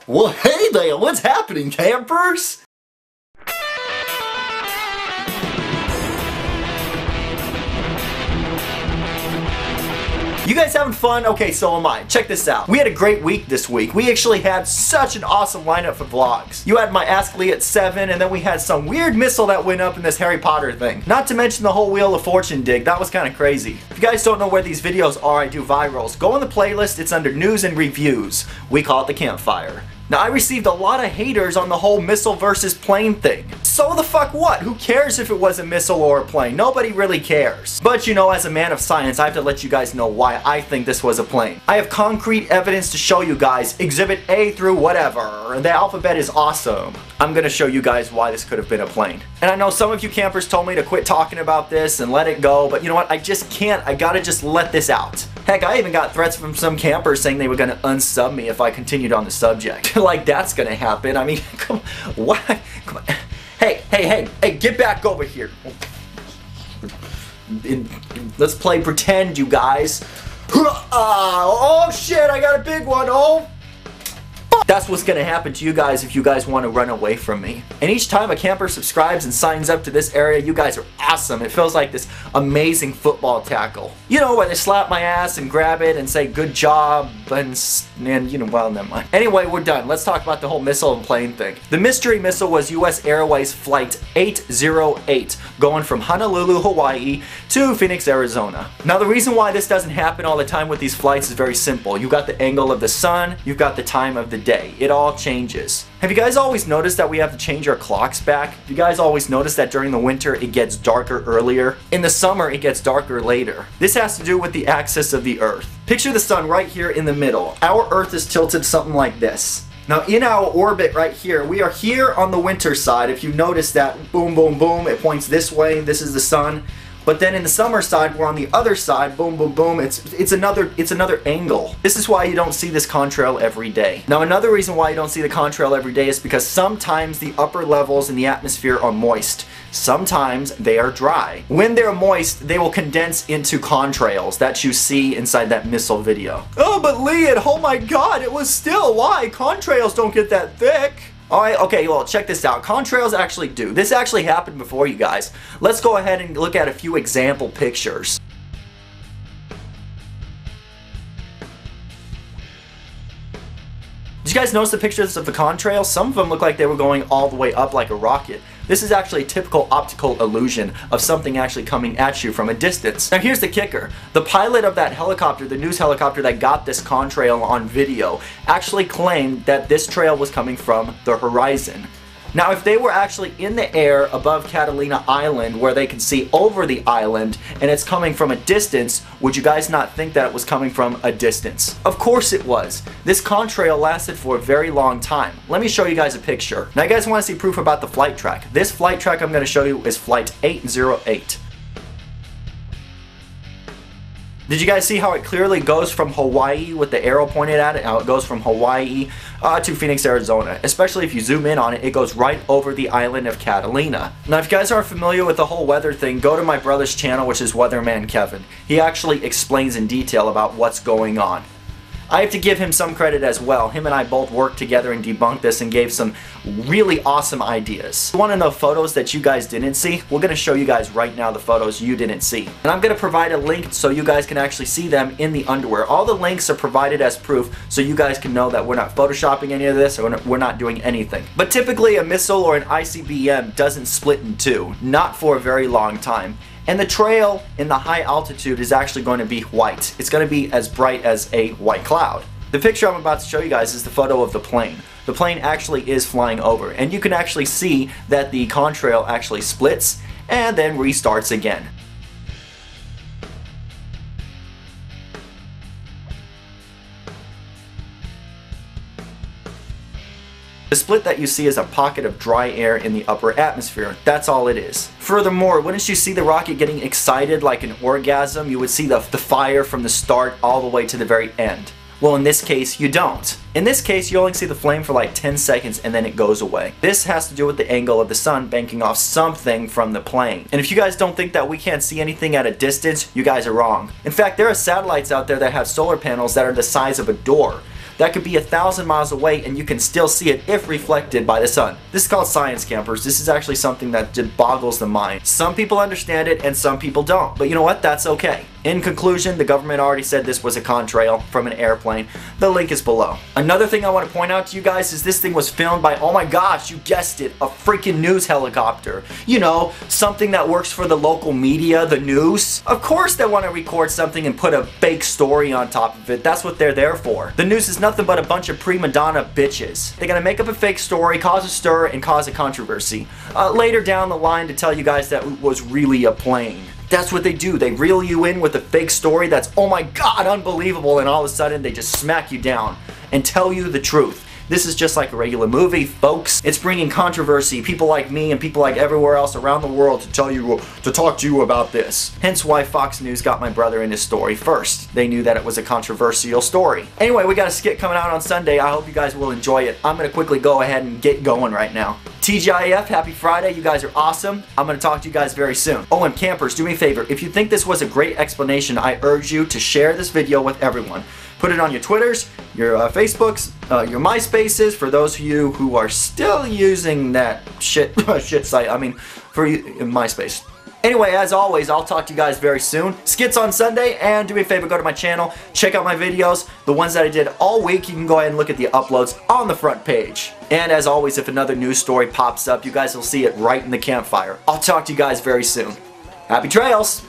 Well, hey there, what's happening, campers? You guys having fun? Okay, so am I. Check this out. We had a great week this week. We actually had such an awesome lineup for vlogs. You had my Ask Lee at 7, and then we had some weird missile that went up in this Harry Potter thing. Not to mention the whole Wheel of Fortune dig. That was kind of crazy. If you guys don't know where these videos are, I do virals. Go in the playlist. It's under News and Reviews. We call it the Campfire. Now, I received a lot of haters on the whole missile versus plane thing. So the fuck what? Who cares if it was a missile or a plane? Nobody really cares. But you know, as a man of science, I have to let you guys know why I think this was a plane. I have concrete evidence to show you guys, exhibit A through whatever. The alphabet is awesome. I'm gonna show you guys why this could have been a plane. And I know some of you campers told me to quit talking about this and let it go, but you know what? I just can't. I gotta just let this out. Heck, I even got threats from some campers saying they were gonna unsub me if I continued on the subject. Like that's gonna happen. I mean, come on, what? Come on. Hey, get back over here. Let's play pretend, you guys. Oh shit, I got a big one. Oh. That's what's gonna happen to you guys if you guys want to run away from me. And each time a camper subscribes and signs up to this area, you guys are awesome. It feels like this amazing football tackle. You know, where they slap my ass and grab it and say good job and you know, well, never mind. Anyway, we're done. Let's talk about the whole missile and plane thing. The mystery missile was US Airways Flight 808 going from Honolulu, Hawaii to Phoenix, Arizona. Now the reason why this doesn't happen all the time with these flights is very simple. You've got the angle of the sun, you've got the time of the day. It all changes. Have you guys always noticed that we have to change our clocks back? You guys always notice that during the winter it gets darker earlier? In the summer it gets darker later. This has to do with the axis of the Earth. Picture the sun right here in the middle. Our Earth is tilted something like this. Now in our orbit right here, we are here on the winter side. If you notice that boom, boom, boom, it points this way, this is the sun. But then in the summer side, we're on the other side, boom, boom, boom, it's another angle. This is why you don't see this contrail every day. Now another reason why you don't see the contrail every day is because sometimes the upper levels in the atmosphere are moist. Sometimes they are dry. When they're moist, they will condense into contrails that you see inside that missile video. Oh, but Lee, oh my god, it was still, why? Contrails don't get that thick. Alright, okay, well, check this out. Contrails actually do. This actually happened before, you guys. Let's go ahead and look at a few example pictures. Did you guys notice the pictures of the contrails? Some of them look like they were going all the way up like a rocket. This is actually a typical optical illusion of something actually coming at you from a distance. Now here's the kicker. The pilot of that helicopter, the news helicopter that got this contrail on video, actually claimed that this trail was coming from the horizon. Now if they were actually in the air above Catalina Island where they can see over the island and it's coming from a distance, would you guys not think that it was coming from a distance? Of course it was. This contrail lasted for a very long time. Let me show you guys a picture. Now you guys want to see proof about the flight track. This flight track I'm going to show you is Flight 808. Did you guys see how it clearly goes from Hawaii with the arrow pointed at it? How it goes from Hawaii to Phoenix, Arizona. Especially if you zoom in on it, it goes right over the island of Catalina. Now if you guys aren't familiar with the whole weather thing, go to my brother's channel, which is Weatherman Kevin. He actually explains in detail about what's going on. I have to give him some credit as well. Him and I both worked together and debunked this and gave some really awesome ideas. You want to know photos that you guys didn't see? We're going to show you guys right now the photos you didn't see. And I'm going to provide a link so you guys can actually see them in the underwear. All the links are provided as proof so you guys can know that we're not photoshopping any of this or we're not doing anything. But typically a missile or an ICBM doesn't split in two. Not for a very long time. And the trail in the high altitude is actually going to be white. It's going to be as bright as a white cloud. The picture I'm about to show you guys is the photo of the plane. The plane actually is flying over, and you can actually see that the contrail actually splits and then restarts again. The split that you see is a pocket of dry air in the upper atmosphere. That's all it is. Furthermore, wouldn't you see the rocket getting excited like an orgasm? You would see the fire from the start all the way to the very end. Well, in this case, you don't. In this case, you only see the flame for like 10 seconds and then it goes away. This has to do with the angle of the sun banking off something from the plane. And if you guys don't think that we can't see anything at a distance, you guys are wrong. In fact, there are satellites out there that have solar panels that are the size of a door. that could be 1,000 miles away and you can still see it if reflected by the sun. This is called science, campers. This is actually something that just boggles the mind. Some people understand it and some people don't. But you know what? That's okay. In conclusion, the government already said this was a contrail from an airplane. The link is below. Another thing I want to point out to you guys is this thing was filmed by, oh my gosh, you guessed it, a freaking news helicopter. You know, something that works for the local media, the news. Of course they want to record something and put a fake story on top of it. That's what they're there for. The news is nothing but a bunch of prima donna bitches. They're gonna make up a fake story, cause a stir, and cause a controversy. Later down the line to tell you guys that it was really a plane. That's what they do. They reel you in with a fake story that's, oh my god, unbelievable, and all of a sudden they just smack you down and tell you the truth. This is just like a regular movie, folks. It's bringing controversy, people like me and people like everywhere else around the world to talk to you about this. Hence why Fox News got my brother in his story first. They knew that it was a controversial story. Anyway, we got a skit coming out on Sunday. I hope you guys will enjoy it. I'm gonna quickly go ahead and get going right now. TGIF, happy Friday. You guys are awesome. I'm going to talk to you guys very soon. Oh, and campers, do me a favor. If you think this was a great explanation, I urge you to share this video with everyone. Put it on your Twitters, your Facebooks, your MySpaces, for those of you who are still using that shit site. I mean, for you, MySpace. Anyway, as always, I'll talk to you guys very soon. Skits on Sunday, and do me a favor, go to my channel, check out my videos, the ones that I did all week. You can go ahead and look at the uploads on the front page. And as always, if another news story pops up, you guys will see it right in the campfire. I'll talk to you guys very soon. Happy trails!